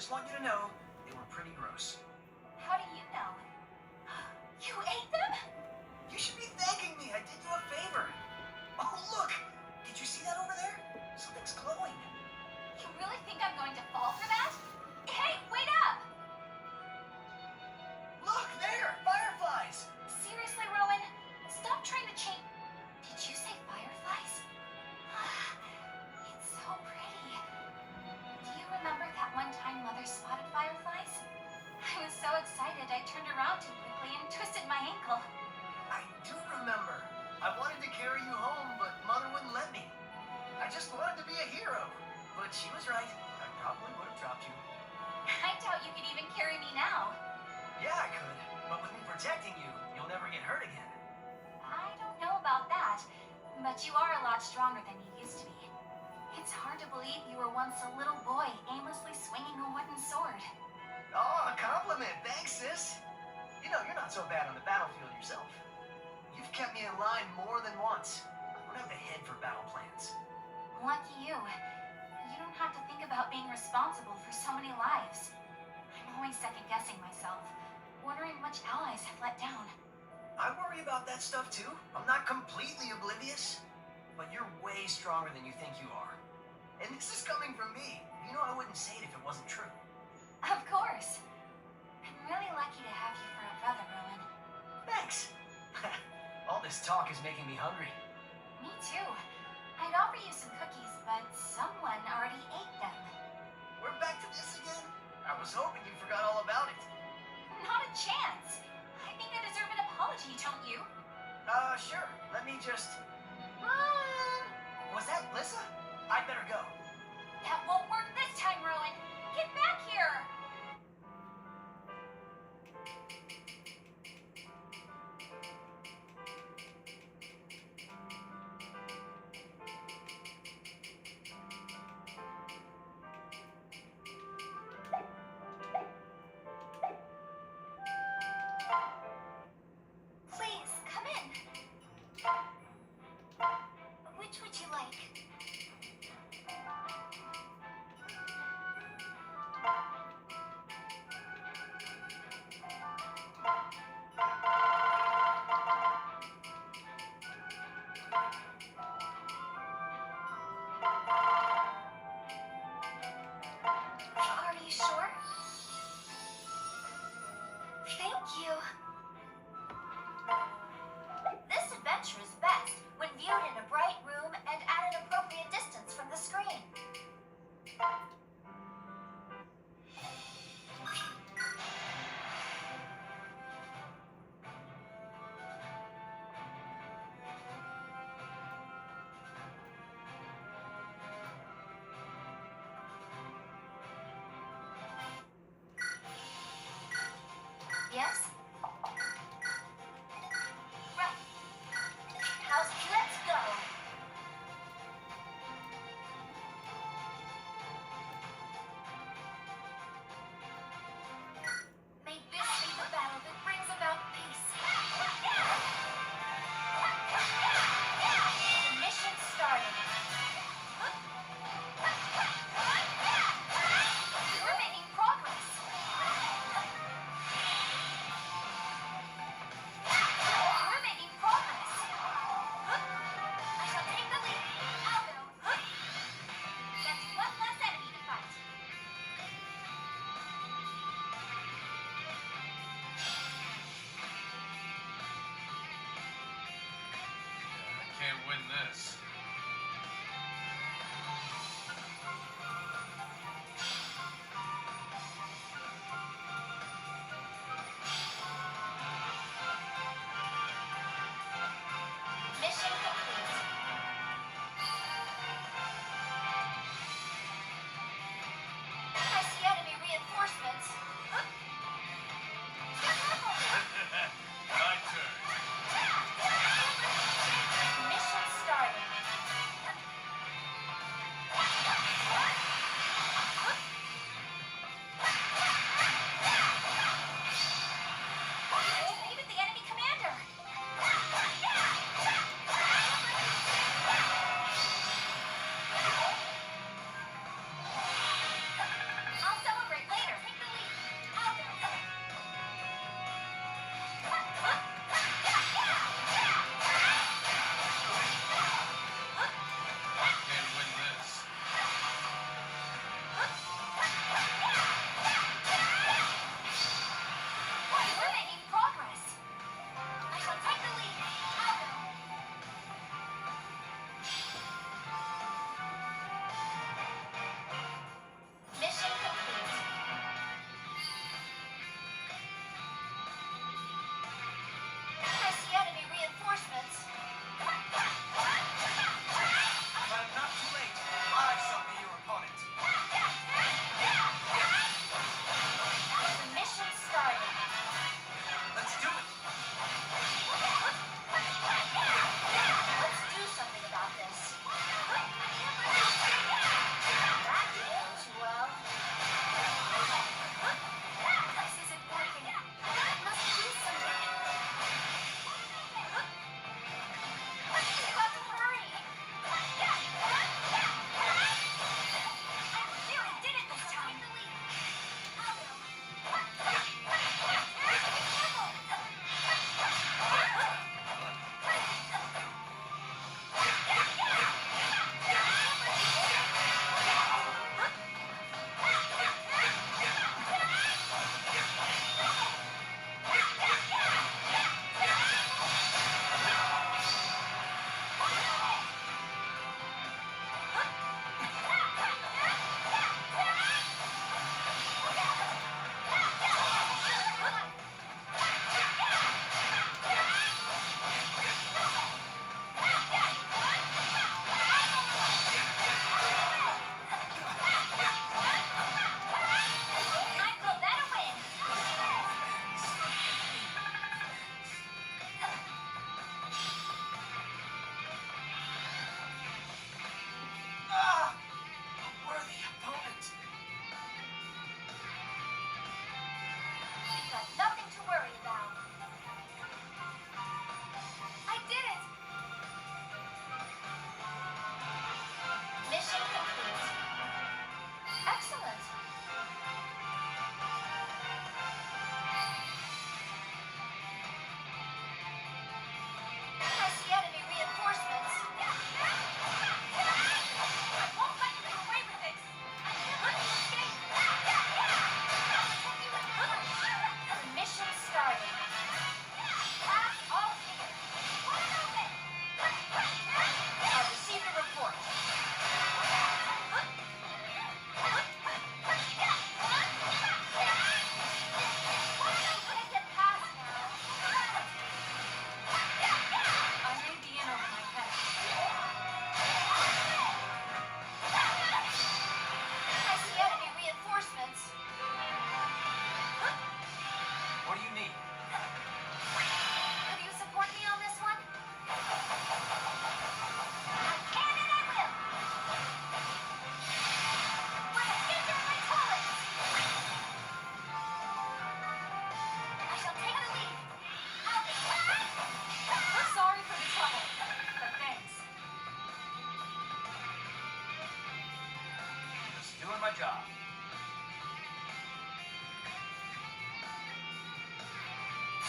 just want you to know they were pretty gross. How do you know? You ate them? You should be thanking me. I did you a favor. Oh, look! Did you see that over there? Something's glowing. You really think I'm going to fall for that? Hey, wait up! Look, there! Fireflies! Seriously, Rowan? Stop trying to change... Did you say fireflies? It's so pretty. Do you remember that one time Mother spotted fireflies? I was so excited I turned around too quickly and twisted my ankle. I do remember. I wanted to carry you home, but Mother wouldn't let me. I just wanted to be a hero. But she was right. I probably would have dropped you. I doubt you could even carry me now. Yeah, I could. But with me protecting you, you'll never get hurt again. I don't know about that, but you are a lot stronger than you used to be. It's hard to believe you were once a little boy aimlessly swinging a wooden sword. Oh, a compliment. Thanks, sis. You know, you're not so bad on the battlefield yourself. You've kept me in line more than once. I don't have the head for battle plans. Lucky you. You don't have to think about being responsible for so many lives. I'm always second-guessing myself, wondering which allies I've let down. I worry about that stuff too. I'm not completely oblivious, but you're way stronger than you think you are. And this is coming from me. You know I wouldn't say it if it wasn't true. Of course. I'm really lucky to have you for a brother, Rowan. Thanks. All this talk is making me hungry. Me too. I'd offer you some cookies, but someone already ate them. We're back to this again? I was hoping you forgot all about it. Not a chance. I think I deserve an apology, don't you? Sure. Let me just... Run! Was that Lissa? I'd better go. That won't work this time, Rowan. Get back here! Please, come in. Which would you like? Are you sure? Thank you. This adventure is best when viewed in a bright room and at an appropriate distance from the screen. Yes? Right. How's it? Let's go. May this be the battle that brings about peace. The mission started. We're making progress.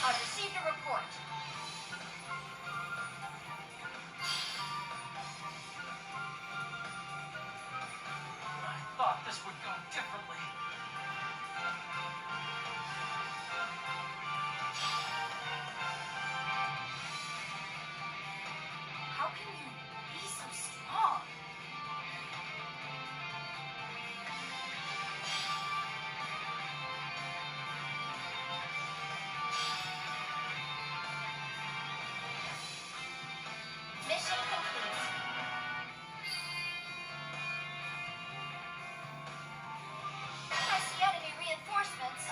I've received a report. I thought this would go differently. How can you be so strong? Mission complete. I see enemy reinforcements.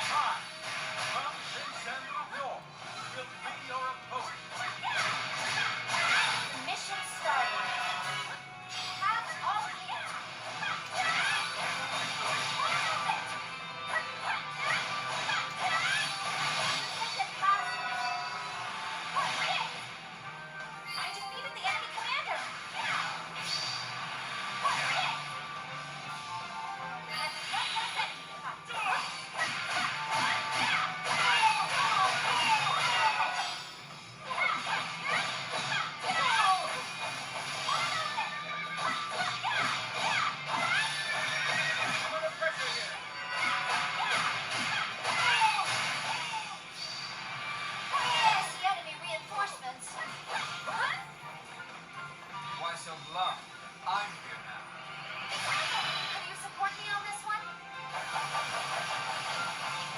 Hi, come Vincent North. Will be your opponent. Mission started. Have all clear. I defeated the enemy commander. I'm under pressure here. I see enemy reinforcements. Why so blunt? I'm here now. Can you support me on this one?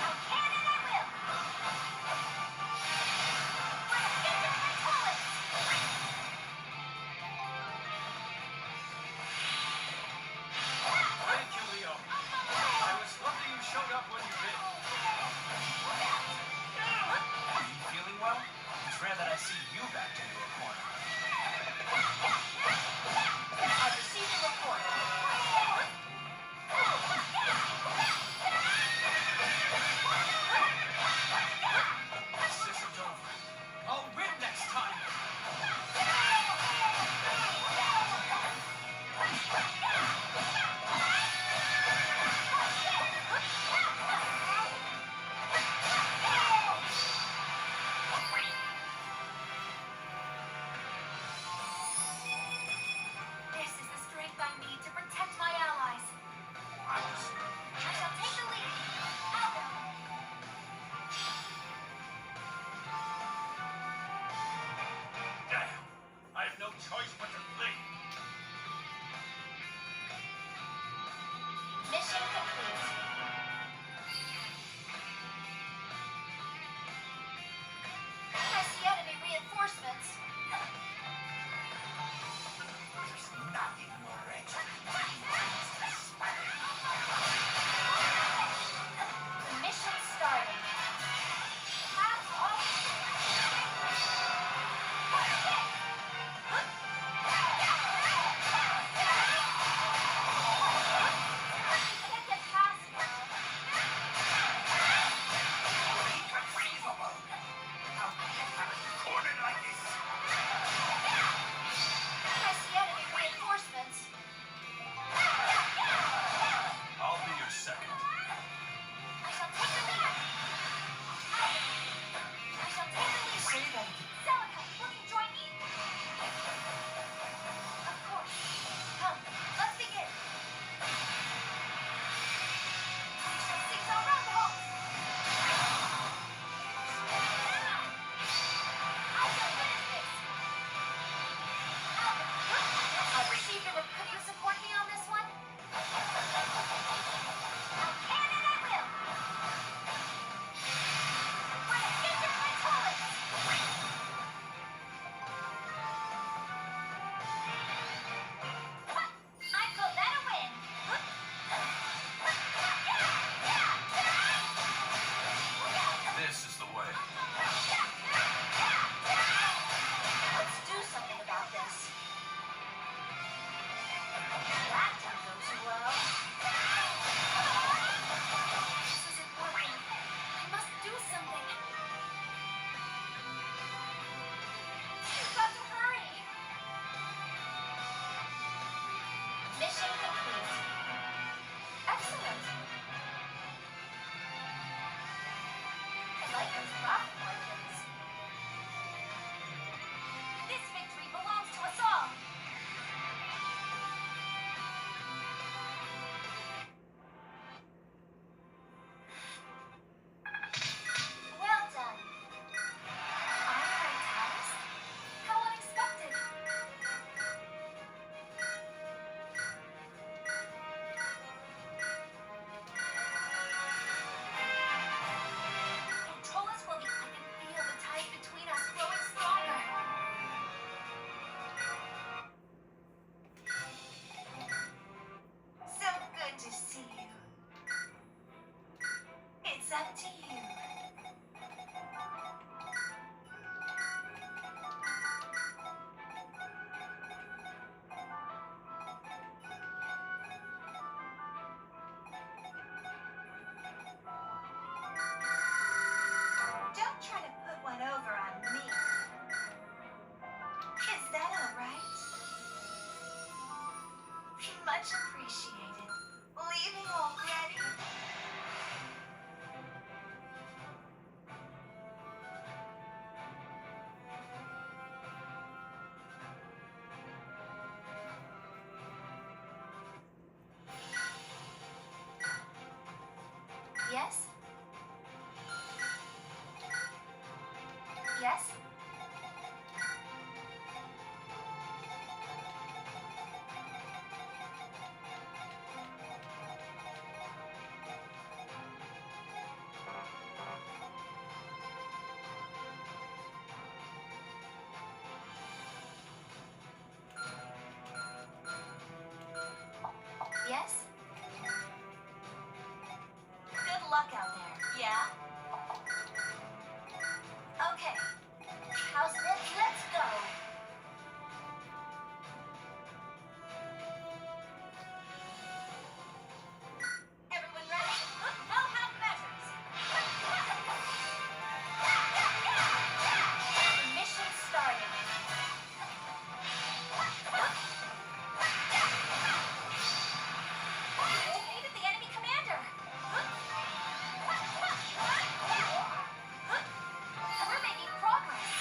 I can and I will. Get to my toilets. Thank you, Leo. I was lucky you showed up when you did. Are you feeling well? It's rare that I see you backed into a corner. I've received a report. This isn't over. I'll win next time. This is the strength I need to protect my allies. I was... I shall take the lead. Out. Damn. I have no choice but to flee. Mission complete. I see enemy reinforcements. There's nothing more wretched. Mission started. Have all. Much appreciated. Leaving already? Yes? Yes? Yes? Good luck out there, yeah? Okay. How's this? Let's go! Everyone ready? No half measures! Mission started. Defeated the enemy commander! We're making progress!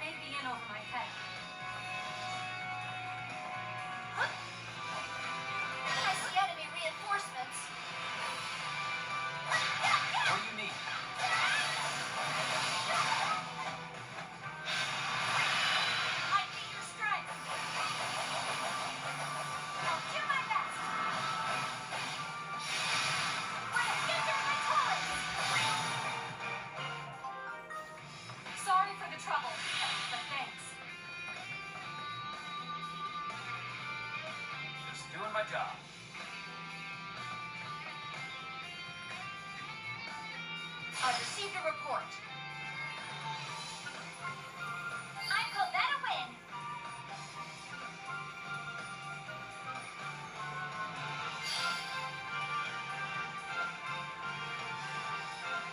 may be in over my head. I see enemy reinforcements. What do you need? I need your strength. I'll do my best. Wait, get there, my toilets. Sorry for the trouble, but thanks. Just doing my job. I've received a report. I call that a win.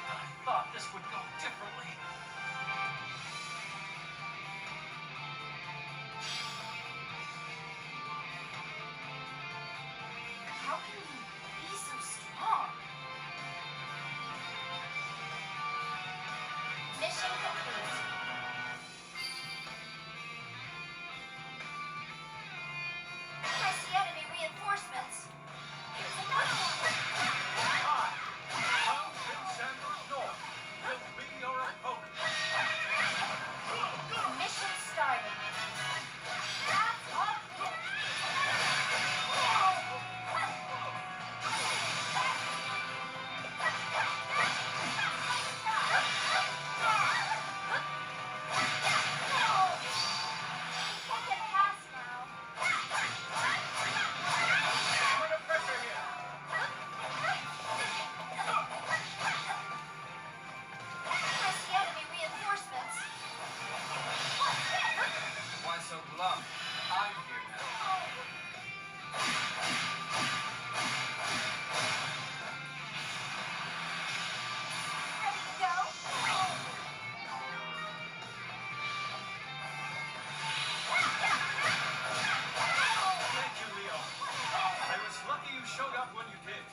I thought this would go differently. How can you be so strong? Mission complete. I see enemy reinforcements. Here's another one. Hi, I'm Vincent North. Will be your opponent. Mission started. That's all good. Can't get past now. Under pressure here. I see enemy reinforcements. What's this? Why so glum? I'm here now. Ready to go? Thank you, Leo. I was lucky you showed up when you did.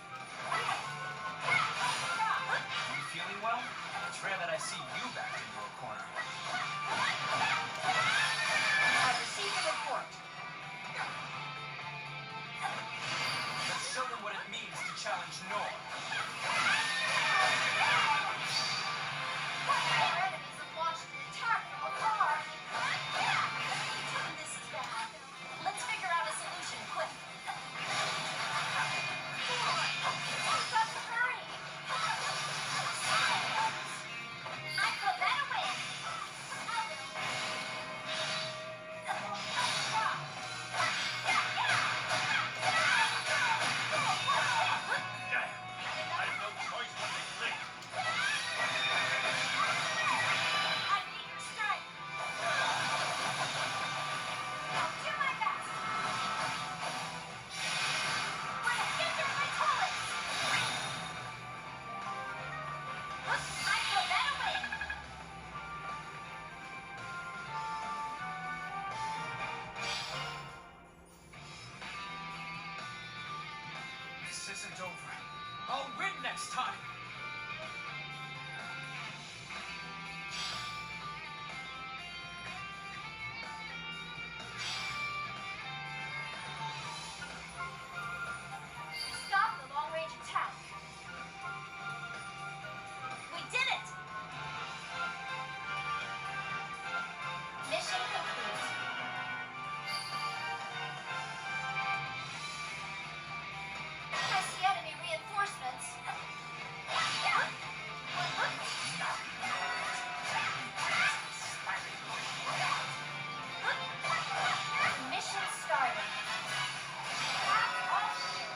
You feeling well? It's rare that I see you back in your corner. I've received a report. Let's show them what it means to challenge Nor. Our enemies have launched an attack from afar. This is bad. Let's figure out a solution quick. We've got to hurry. I call that a win. Damn. I have no choice but to click. I need your strength. I'll do my best. Wait, get there, my toilets. I call that a win. This isn't over. I'll win next time. We stopped the long-range attack. We did it! Mission complete. I see enemy reinforcements. Mission started. That's all clear.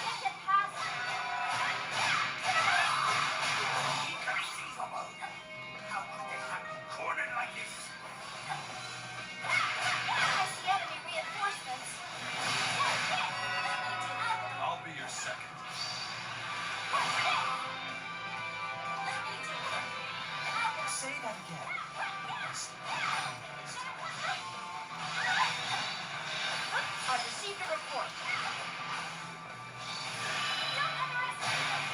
Can't get past it. Inconceivable. How could they have me cornered like this? I see enemy reinforcements. I'll be your second. Say that again. I've received a report. Don't underestimate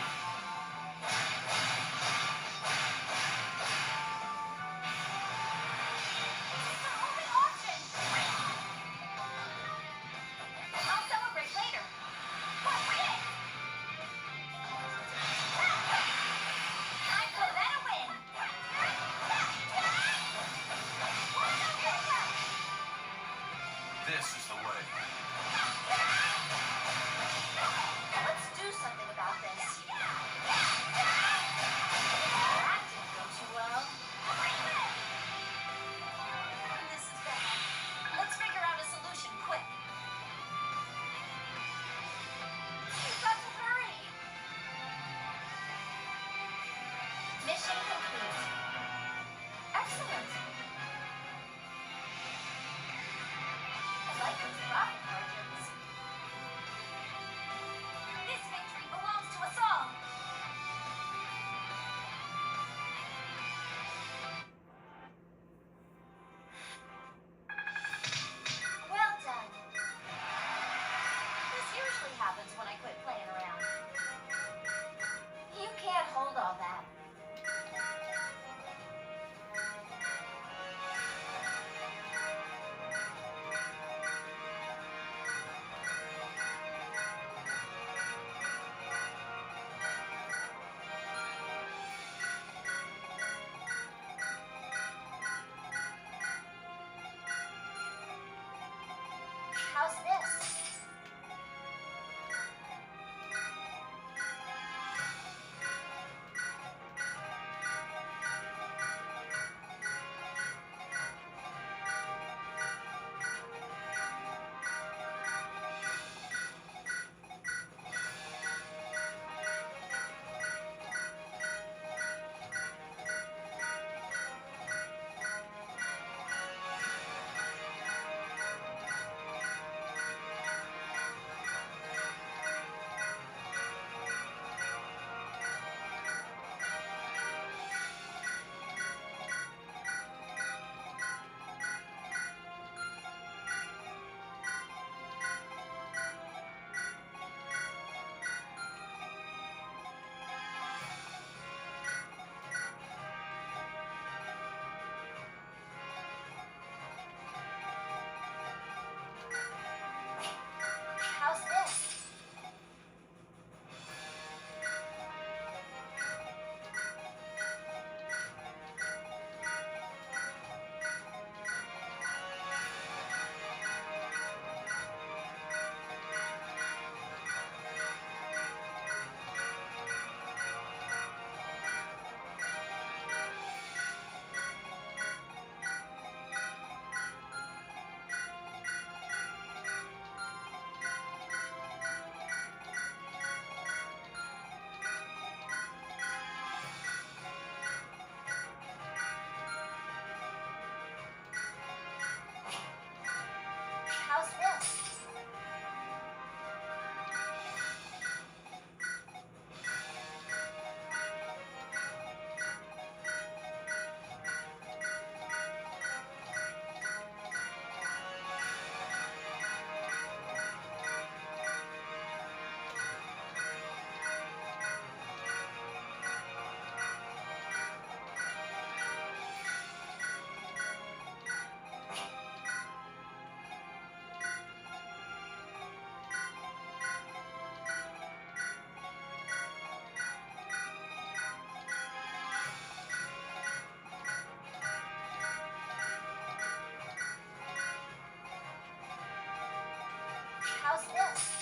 exactly happens when I quit playing around. You can't hold all that. How's this? How's this? How's this? How's this?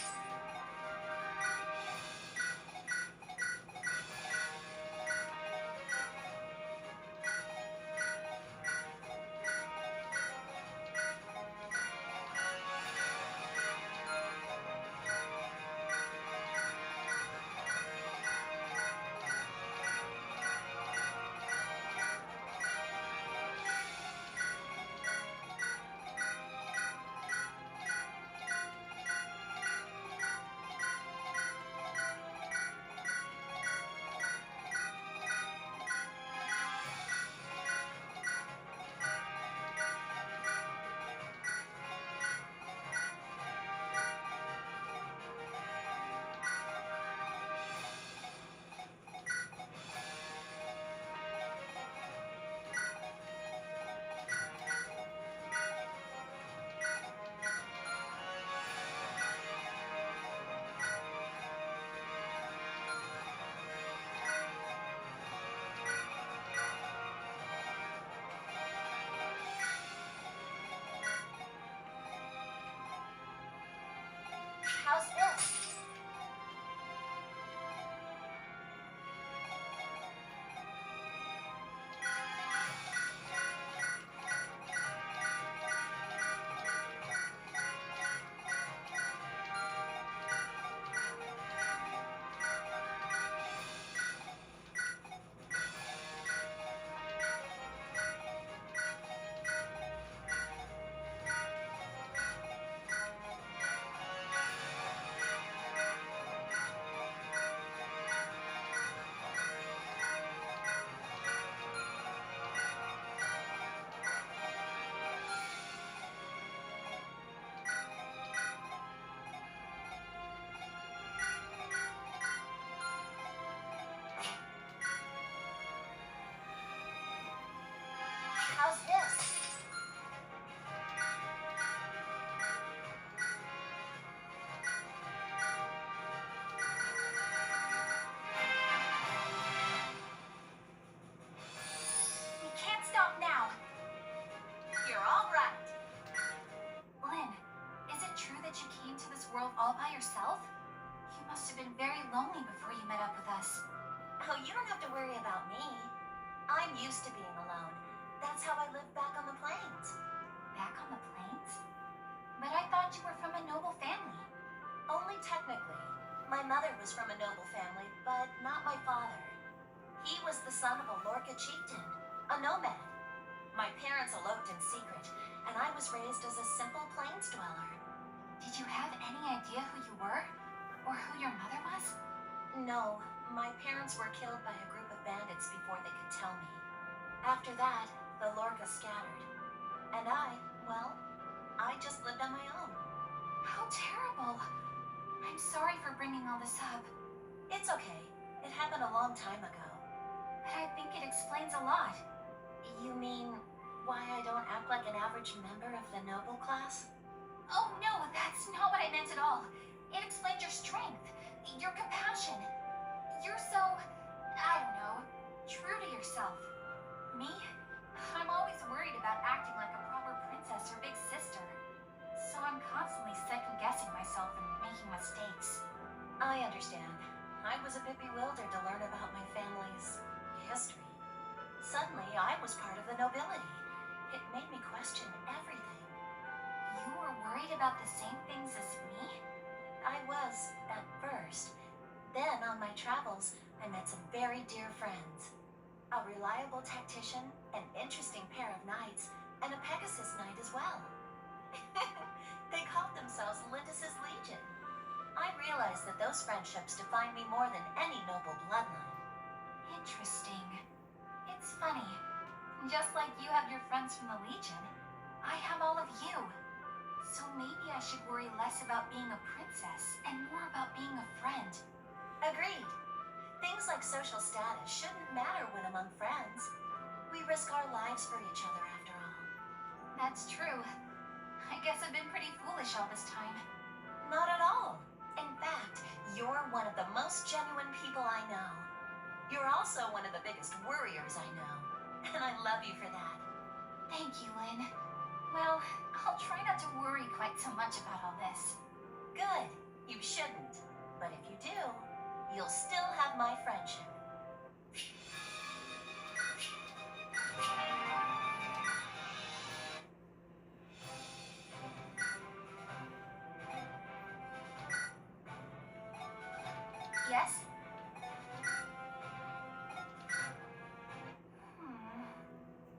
How's this? How's this? We can't stop now. You're all right. Lynn, is it true that you came to this world all by yourself? You must have been very lonely before you met up with us. Oh, you don't have to worry about me. I'm used to being alone. That's how I lived back on the plains. Back on the plains? But I thought you were from a noble family. Only technically. My mother was from a noble family, but not my father. He was the son of a Lorca chieftain, a nomad. My parents eloped in secret, and I was raised as a simple plains dweller. Did you have any idea who you were? Or who your mother was? No, my parents were killed by a group of bandits before they could tell me. After that, the Lorca scattered. And well, I just lived on my own. How terrible. I'm sorry for bringing all this up. It's okay. It happened a long time ago. But I think it explains a lot. You mean why I don't act like an average member of the noble class? Oh no, that's not what I meant at all. It explains your strength, your compassion. You're so, I don't know, true to yourself. Me? I'm always worried about acting like a proper princess or big sister. So I'm constantly second-guessing myself and making mistakes. I understand. I was a bit bewildered to learn about my family's history. Suddenly, I was part of the nobility. It made me question everything. You were worried about the same things as me? I was, at first. Then, on my travels, I met some very dear friends. A reliable tactician, an interesting pair of knights, and a Pegasus knight as well. They called themselves Lindis's Legion. I realized that those friendships defined me more than any noble bloodline. Interesting. It's funny. Just like you have your friends from the Legion, I have all of you. So maybe I should worry less about being a princess and more about being a friend. Agreed. Things like social status shouldn't matter when among friends. We risk our lives for each other after all. That's true. I guess I've been pretty foolish all this time. Not at all. In fact, you're one of the most genuine people I know. You're also one of the biggest worriers I know. And I love you for that. Thank you, Lynn. Well, I'll try not to worry quite so much about all this. Good. You shouldn't. But if you do, you'll still have my friendship. Yes?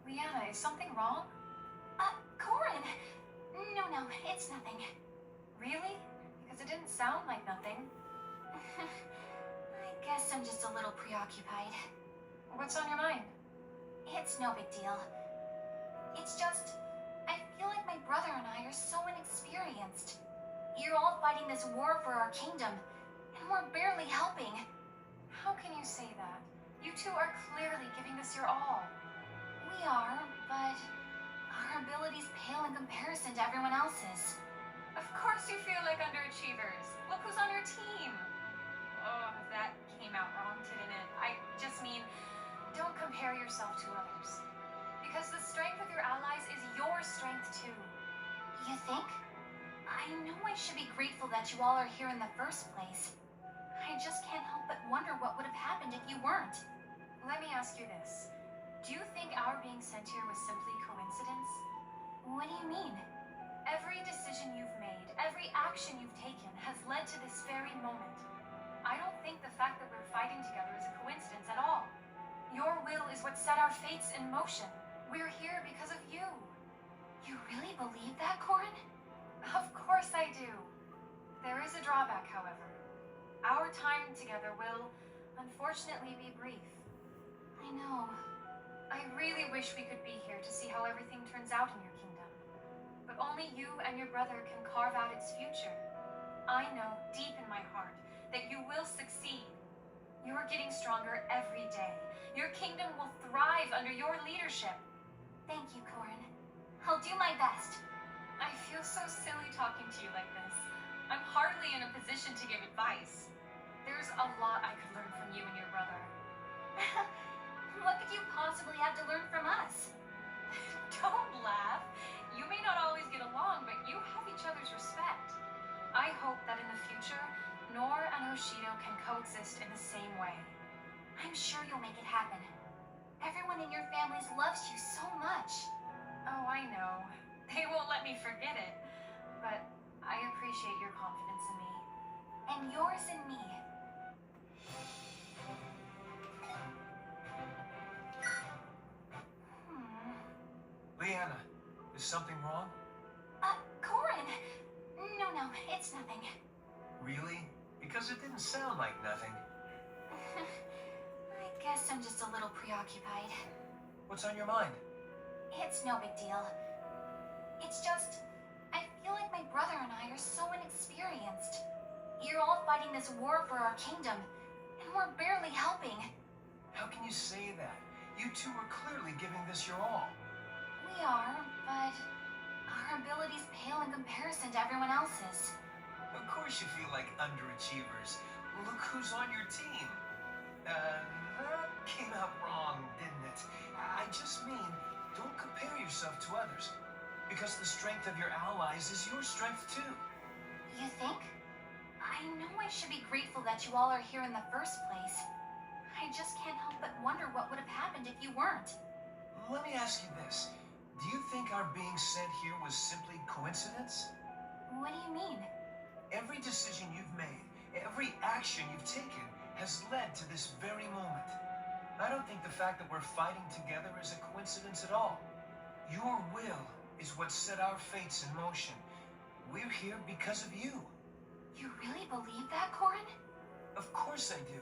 Liana, is something wrong? Corin! No, it's nothing. Really? Because it didn't sound like nothing. I guess I'm just a little preoccupied. What's on your mind? It's no big deal. It's just, I feel like my brother and I are so inexperienced. You're all fighting this war for our kingdom, and we're barely helping. How can you say that? You two are clearly giving this your all. We are, but our abilities pale in comparison to everyone else's. Of course you feel like underachievers. Look who's on your team. Oh, that came out wrong, didn't it? I just mean, don't compare yourself to others. Because the strength of your allies is your strength too. You think? I know I should be grateful that you all are here in the first place. I just can't help but wonder what would have happened if you weren't. Let me ask you this. Do you think our being sent here was simply coincidence? What do you mean? Every decision you've made, every action you've taken has led to this very moment. I don't think the fact that we're fighting together is a coincidence at all. Your will is what set our fates in motion. We're here because of you. You really believe that, Corin? Of course I do. There is a drawback, however. Our time together will, unfortunately, be brief. I know. I really wish we could be here to see how everything turns out in your kingdom. But only you and your brother can carve out its future. I know, deep in my heart, that you will succeed. You are getting stronger every day. Your kingdom will thrive under your leadership. Thank you, Corin. I'll do my best. I feel so silly talking to you like this. I'm hardly in a position to give advice. There's a lot I could learn from you and your brother. What could you possibly have to learn from us? Don't laugh. You may not always get along, but you have each other's respect. I hope that in the future, Nor and Hoshido can coexist in the same way. I'm sure you'll make it happen. Everyone in your families loves you so much. Oh, I know. They won't let me forget it. But I appreciate your confidence in me. And yours in me. Leanna, is something wrong? Corin! No, it's nothing. Really? Because it didn't sound like nothing. I guess I'm just a little preoccupied. What's on your mind? It's no big deal. It's just, I feel like my brother and I are so inexperienced. You're all fighting this war for our kingdom, and we're barely helping. How can you say that? You two are clearly giving this your all. We are, but our abilities pale in comparison to everyone else's. Of course you feel like underachievers. Look who's on your team. That came out wrong, didn't it? I just mean, don't compare yourself to others. Because the strength of your allies is your strength too. You think? I know I should be grateful that you all are here in the first place. I just can't help but wonder what would have happened if you weren't. Let me ask you this. Do you think our being sent here was simply coincidence? What do you mean? Every decision you've made, every action you've taken, has led to this very moment. I don't think the fact that we're fighting together is a coincidence at all. Your will is what set our fates in motion. We're here because of you. You really believe that, Corin? Of course I do.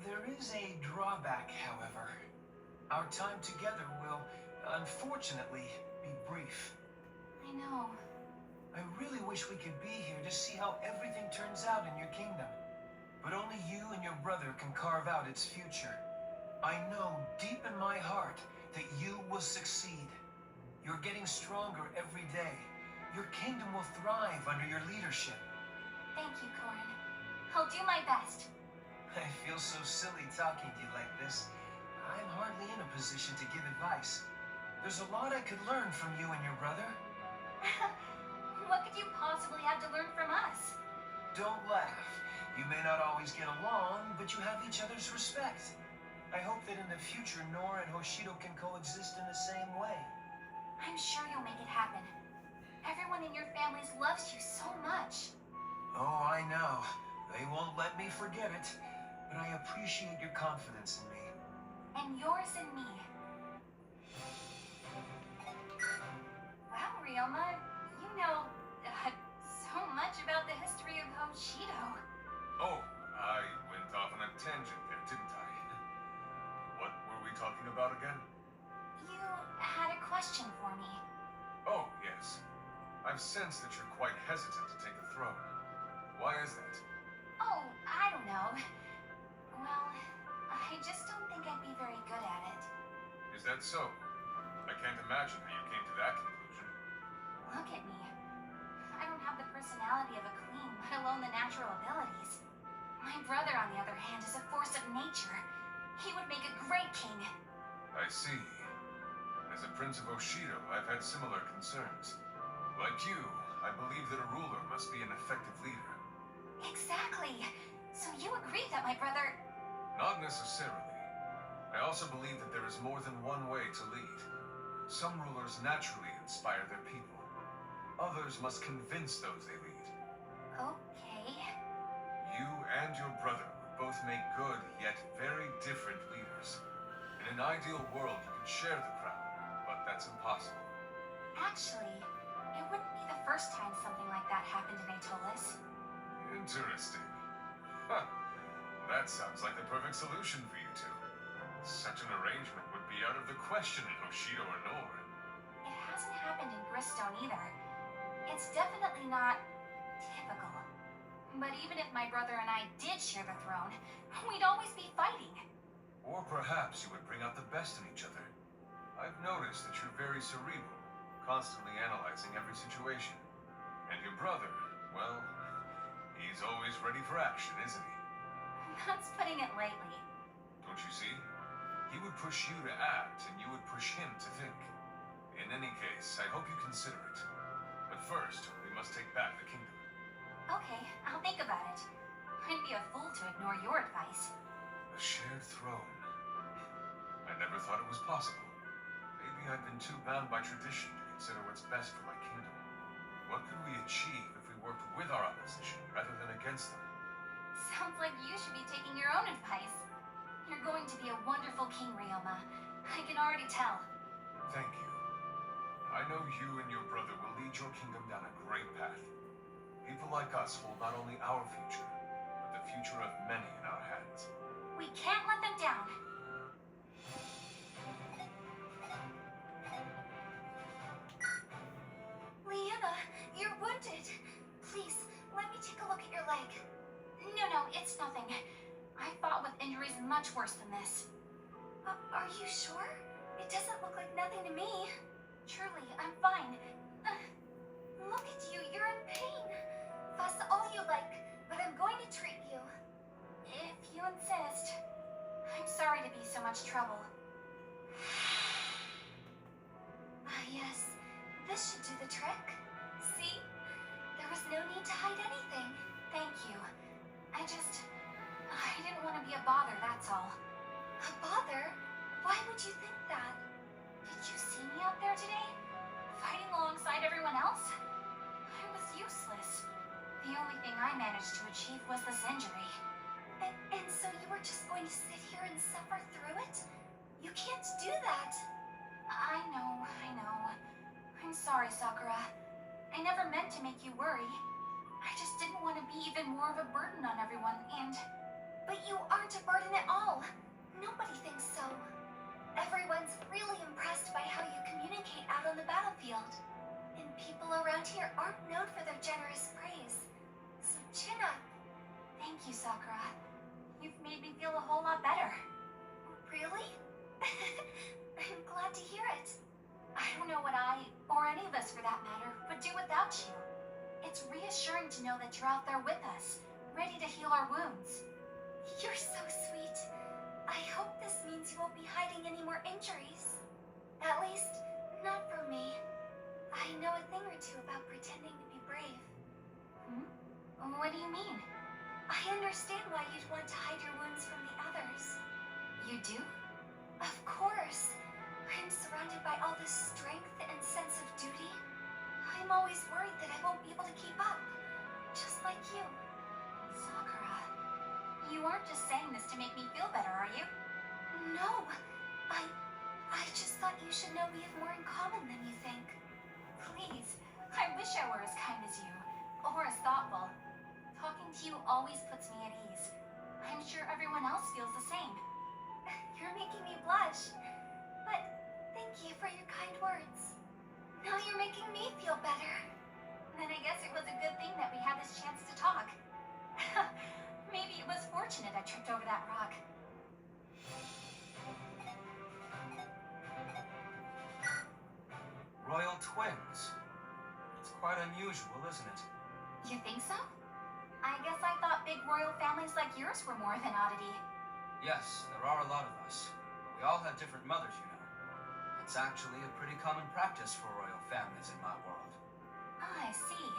There is a drawback, however. Our time together will, unfortunately, be brief. I know. I really wish we could be here to see how everything turns out in your kingdom. But only you and your brother can carve out its future. I know deep in my heart that you will succeed. You're getting stronger every day. Your kingdom will thrive under your leadership. Thank you, Corin. I'll do my best. I feel so silly talking to you like this. I'm hardly in a position to give advice. There's a lot I could learn from you and your brother. What could you possibly have to learn from us? Don't laugh. You may not always get along, but you have each other's respect. I hope that in the future, Nora and Hoshido can coexist in the same way. I'm sure you'll make it happen. Everyone in your families loves you so much. Oh, I know. They won't let me forget it. But I appreciate your confidence in me. And yours in me. Wow, Ryoma, you know so much about the history of Hoshido. Oh, I went off on a tangent there, didn't I? What were we talking about again? You had a question for me. Oh, yes. I've sensed that you're quite hesitant to take the throne. Why is that? Oh, I don't know. Well, I just don't think I'd be very good at it. Is that so? I can't imagine how you came to that conclusion. Look at me. I don't have the personality of a queen, let alone the natural abilities. My brother, on the other hand, is a force of nature. He would make a great king. I see. As a prince of Hoshido, I've had similar concerns. Like you, I believe that a ruler must be an effective leader. Exactly. So you agree that my brother... Not necessarily. I also believe that there is more than one way to lead. Some rulers naturally inspire their people. Others must convince those they lead. Okay. You and your brother would both make good, yet very different leaders. In an ideal world, you could share the crown, but that's impossible. Actually, it wouldn't be the first time something like that happened in Atolis. Interesting. Huh. That sounds like the perfect solution for you two. Such an arrangement would be out of the question in Hoshido or Nor. It hasn't happened in Gristone either. It's definitely not typical. But even if my brother and I did share the throne, we'd always be fighting. Or perhaps you would bring out the best in each other. I've noticed that you're very cerebral, constantly analyzing every situation. And your brother, well, he's always ready for action, isn't he? That's putting it lightly. Don't you see? He would push you to act, and you would push him to think. In any case, I hope you consider it. But first, we must take back the kingdom. Okay, I'll think about it. I'd be a fool to ignore your advice. A shared throne. I never thought it was possible. Maybe I've been too bound by tradition to consider what's best for my kingdom. What could we achieve if we worked with our opposition rather than against them? Sounds like you should be taking your own advice. You're going to be a wonderful king, Ryoma. I can already tell. Thank you. I know you and your brother will lead your kingdom down a great path. People like us hold not only our future, but the future of many in our hands. We can't let them down. Leanna, you're wounded. Please, let me take a look at your leg. No, it's nothing. I fought with injuries much worse than this. Are you sure? It doesn't look like nothing to me. Truly, I'm fine. Look at you, you're in pain. Fuss all you like, but I'm going to treat you. If you insist. I'm sorry to be so much trouble. Yes, this should do the trick. See? There was no need to hide anything. Thank you. I didn't want to be a bother, that's all. A bother? Why would you think that? Did you see me out there today? Fighting alongside everyone else? I was useless. The only thing I managed to achieve was this injury. And so you were just going to sit here and suffer through it? You can't do that. I know. I'm sorry, Sakura. I never meant to make you worry. I just didn't want to be even more of a burden on everyone, and... But you aren't a burden at all. Nobody thinks so. Everyone's really impressed by how you communicate out on the battlefield. And people around here aren't known for their generous praise. So chin up. Thank you, Sakura. You've made me feel a whole lot better. Really? I'm glad to hear it. I don't know what I, or any of us for that matter, would do without you. It's reassuring to know that you're out there with us, ready to heal our wounds. You're so sweet. I hope this means you won't be hiding any more injuries. At least, not from me. I know a thing or two about pretending to be brave. What do you mean? I understand why you'd want to hide your wounds from the others. You do? Of course. I'm surrounded by all this strength and sense of duty. I'm always worried that I won't be able to keep up. Just like you. Sakura, you aren't just saying this to make me feel better, are you? No. I just thought you should know we have more in common than you think. Please, I wish I were as kind as you. Or as thoughtful. Talking to you always puts me at ease. I'm sure everyone else feels the same. You're making me blush. But thank you for your kind words. Now you're making me feel better. Then I guess it was a good thing that we had this chance to talk. Maybe it was fortunate I tripped over that rock. Royal twins. It's quite unusual, isn't it? You think so? I guess I thought big royal families like yours were more of an oddity. Yes, there are a lot of us. We all have different mothers, you know. It's actually a pretty common practice for royal families in my world. Ah, I see.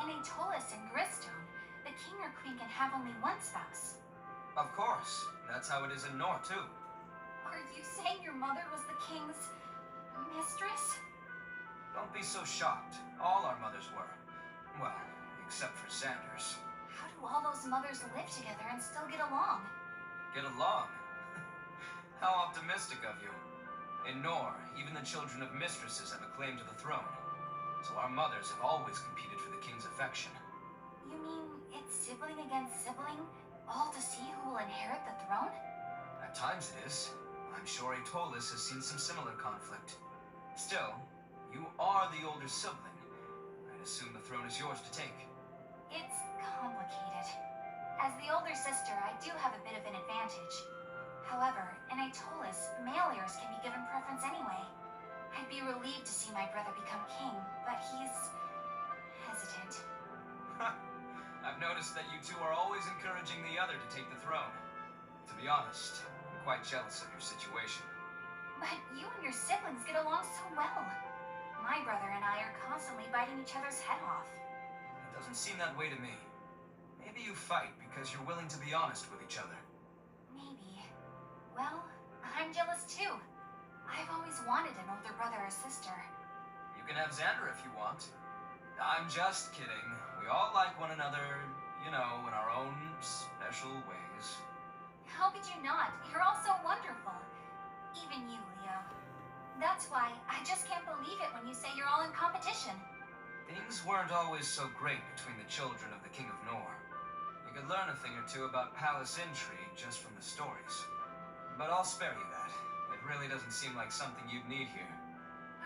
In Atolis and Gristone, the king or queen can have only one spouse. Of course. That's how it is in Nor, too. Are you saying your mother was the king's mistress? Don't be so shocked. All our mothers were. Well, except for Sanders. How do all those mothers live together and still get along? Get along? How optimistic of you. In Nor, even the children of mistresses have a claim to the throne. So our mothers have always competed for the king's affection. You mean it's sibling against sibling, all to see who will inherit the throne? At times it is. I'm sure Atolis has seen some similar conflict. Still, you are the older sibling. I'd assume the throne is yours to take. It's complicated. As the older sister, I do have a bit of an advantage. However, in Aetolis, male heirs can be given preference anyway. I'd be relieved to see my brother become king, but he's hesitant. I've noticed that you two are always encouraging the other to take the throne. To be honest, I'm quite jealous of your situation. But you and your siblings get along so well. My brother and I are constantly biting each other's head off. It doesn't seem that way to me. Maybe you fight because you're willing to be honest with each other. Maybe. Well, I'm jealous too. I've always wanted an older brother or sister. You can have Xander if you want. I'm just kidding. We all like one another, you know, in our own special ways. How could you not? You're all so wonderful. Even you, Leo. That's why I just can't believe it when you say you're all in competition. Things weren't always so great between the children of the King of Nor. You could learn a thing or two about palace intrigue just from the stories. But I'll spare you that. It really doesn't seem like something you'd need here.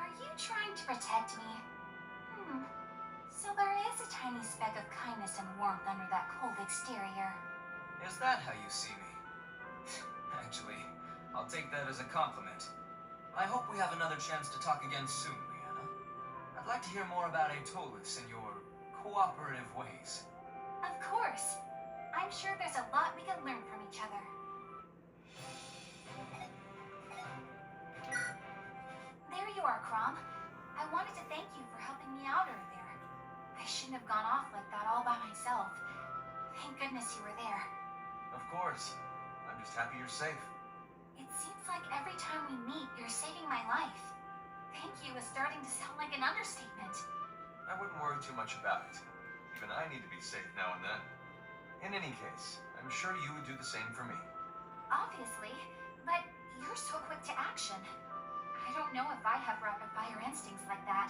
Are you trying to protect me? So there is a tiny speck of kindness and warmth under that cold exterior. Is that how you see me? Actually, I'll take that as a compliment. I hope we have another chance to talk again soon, Liana. I'd like to hear more about Aetolis and your cooperative ways. Of course. I'm sure there's a lot we can learn from each other. There you are, Crom. I wanted to thank you for helping me out earlier. I shouldn't have gone off like that all by myself. Thank goodness you were there. Of course. I'm just happy you're safe. It seems like every time we meet, you're saving my life. Thank you is starting to sound like an understatement. I wouldn't worry too much about it. Even I need to be safe now and then. In any case, I'm sure you would do the same for me. Obviously, but you're so quick to action. I don't know if I have rapid-fire instincts like that.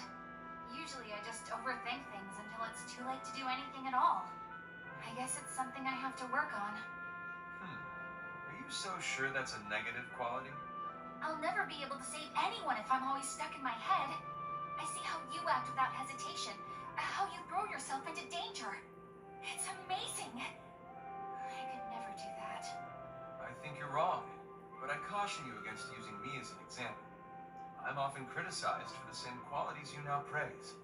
Usually I just overthink things until it's too late to do anything at all. I guess it's something I have to work on. Are you so sure that's a negative quality? I'll never be able to save anyone if I'm always stuck in my head. I see how you act without hesitation, how you throw yourself into danger. It's amazing. I could never do that. I think you're wrong, but I caution you against using me as an example. I'm often criticized for the same qualities you now praise.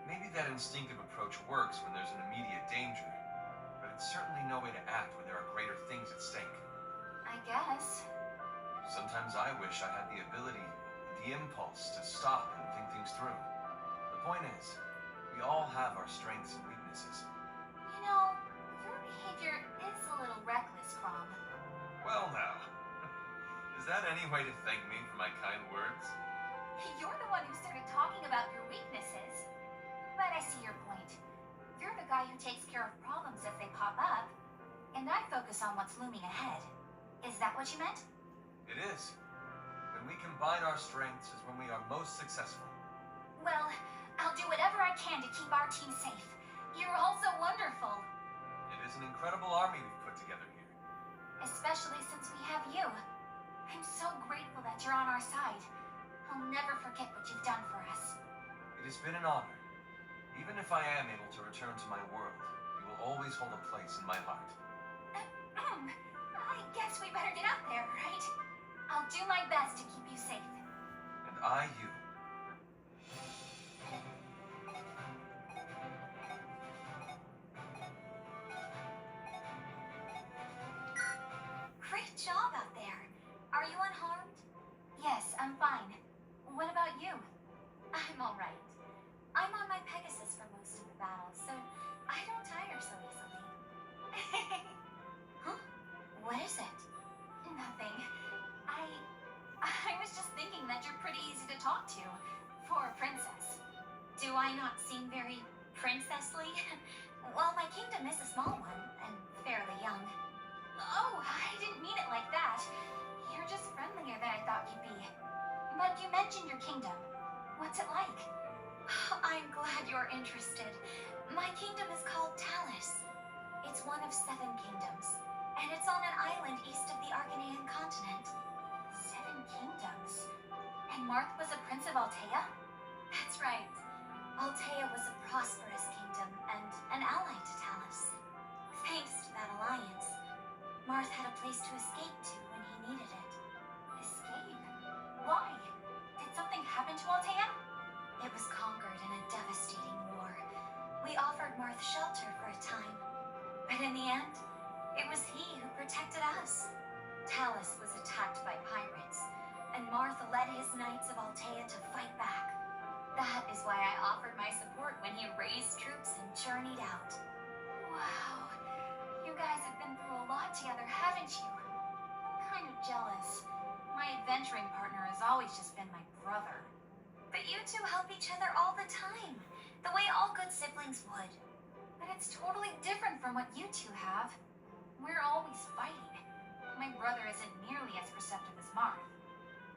Maybe that instinctive approach works when there's an immediate danger, but it's certainly no way to act when there are greater things at stake. I guess. Sometimes I wish I had the ability, the impulse to stop and think things through. The point is, we all have our strengths and weaknesses. You know, your behavior is a little reckless, Crom. Well now, is that any way to thank me for my kind words? You're the one who started talking about your weaknesses. But I see your point. You're the guy who takes care of problems as they pop up, and I focus on what's looming ahead. Is that what you meant? It is. When we combine our strengths is when we are most successful. Well, I'll do whatever I can to keep our team safe. You're all so wonderful. It is an incredible army we've put together here. Especially since we have you. I'm so grateful that you're on our side. I'll never forget what you've done for us. It has been an honor. Even if I am able to return to my world, you will always hold a place in my heart. I guess we better get out there, right? I'll do my best to keep you safe. And I you. Great job out there. Are you unharmed? Yes, I'm fine. What about you? I'm all right. I'm on my Pegasus for most of the battle, so I don't tire so easily. Huh? What is it? Nothing. I was just thinking that you're pretty easy to talk to for a princess. Do I not seem very princessly? Well, my kingdom is a small one and fairly young. Oh, I didn't mean it like that. You're just friendlier than I thought you'd be. But you mentioned your kingdom. What's it like? I'm glad you're interested. My kingdom is called Talis. It's one of 7 kingdoms, and it's on an island east of the Archanean continent. 7 kingdoms? And Marth was a prince of Altea? That's right. Altea was a prosperous kingdom and an ally to Talis. Thanks to that alliance, Marth had a place to escape to when he needed it. Escape? Why? Did something happen to Altea? It was conquered in a devastating war. We offered Marth shelter for a time, but in the end, it was he who protected us. Talus was attacked by pirates, and Marth led his knights of Altea to fight back. That is why I offered my support when he raised troops and journeyed out. Wow. You guys have been through a lot together, haven't you? I'm kind of jealous. My adventuring partner has always just been my brother. But you two help each other all the time, the way all good siblings would. But it's totally different from what you two have. We're always fighting. My brother isn't nearly as perceptive as Marth.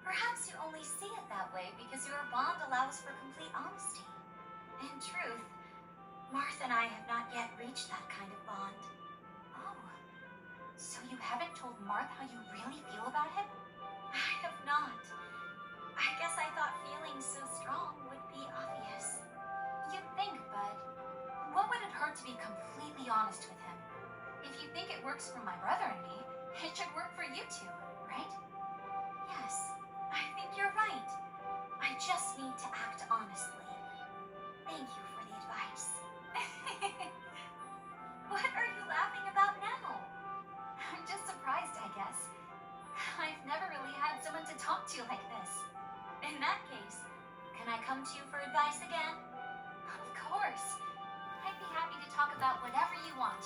Perhaps you only see it that way because your bond allows for complete honesty. In truth, Marth and I have not yet reached that kind of bond. Oh. So you haven't told Marth how you really feel about him? I have not. I guess I thought feelings so strong would be obvious. You'd think, but what would it hurt to be completely honest with him? If you think it works for my brother and me, it should work for you two, right? Yes, I think you're right. I just need to act honestly. Thank you for the advice. What are you laughing about now? I'm just surprised, I guess. I've never really had someone to talk to like this. In that case, can I come to you for advice again? Of course. I'd be happy to talk about whatever you want.